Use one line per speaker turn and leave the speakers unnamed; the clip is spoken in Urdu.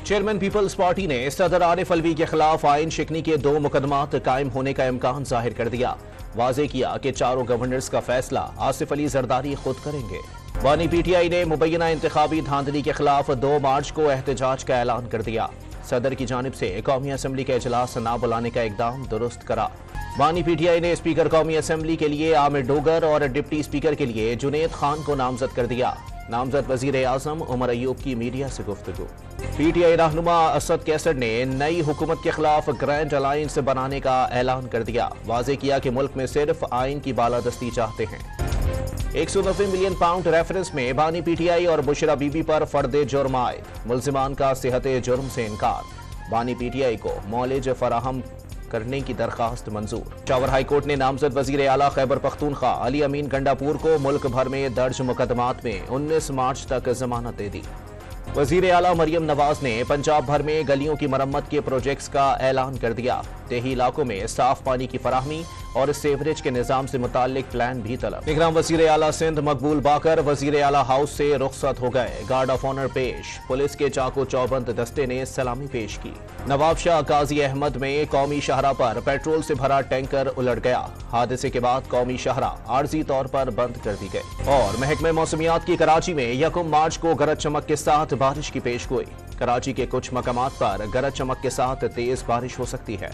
چیئرمین پیپلز پارٹی نے صدر عارف الوی کے خلاف آئین شکنی کے 2 مقدمات قائم ہونے کا امکان ظاہر کر دیا۔ واضح کیا کہ چاروں گورنرز کا فیصلہ آصف علی زرداری خود کریں گے۔ بانی پی ٹی آئی نے مبینہ انتخابی دھاندلی کے خلاف 2 مارچ کو احتجاج کا اعلان کر دیا۔ صدر کی جانب سے قومی اسمبلی کا اجلاس نہ بلانے کا اقدام درست کرا۔ بانی پی ٹی آئی نے اسپیکر قومی اسمبلی کے لیے عامر ڈوگر اور ڈپٹی اسپیکر کے لیے جنید خان کو نامزد کر دیا۔ نامزد وزیر اعظم عمر ایوب کی میڈیا سے گفتگو۔ پی ٹی آئی رہنما اسد کیسر نے نئی حکومت کے خلاف گرینڈ الائنس بنانے کا اعلان کر دیا۔ واضح کیا کہ ملک میں صرف آئین کی بالادستی چاہتے ہیں۔ 190 ملین پاؤنڈ ریفرنس میں بانی پی ٹی آئی اور بشرا بی بی پر فرد جرم عائد، ملزمان کا صحت جرم سے انکار۔ بانی پی ٹی آئی کو معالج فراہم کرنے کی درخواست منظور۔ پشاور ہائی کورٹ نے نامزد وزیر اعلیٰ خیبر پختونخوا علی امین گنڈاپور کو ملک بھر میں درج مقدمات میں 19 مارچ تک ضمانت دے دی۔ وزیر اعلیٰ مریم نواز نے پنجاب بھر میں گلیوں کی مرمت کے پروجیکٹس کا اعلان کر دیا۔ دیہی علاقوں میں صاف پانی کی فراہمی اور سیوریج کے نظام سے متعلق پلان بھی طلب۔ نگراں وزیر اعلیٰ سندھ مقبول باقر وزیر اعلیٰ ہاؤس سے رخصت ہو گئے۔ گارڈ آف آنر پیش، پولیس کے چاقو چوبند دستے نے سلامی پیش کی۔ نواب شاہ قاضی احمد میں قومی شاہراہ پر پیٹرول سے بھرا ٹینکر الٹ گیا۔ حادثے کے بعد قومی شاہراہ عارضی طور پر بند کر دی گئی۔ اور محکمہ موسمیات کی کراچی میں 1 مارچ کو گرج چمک کے ساتھ بارش کی پیش گوئی۔ کراچی کے کچھ مقامات پر گرج چمک کے ساتھ تیز بارش ہو سکتی ہے۔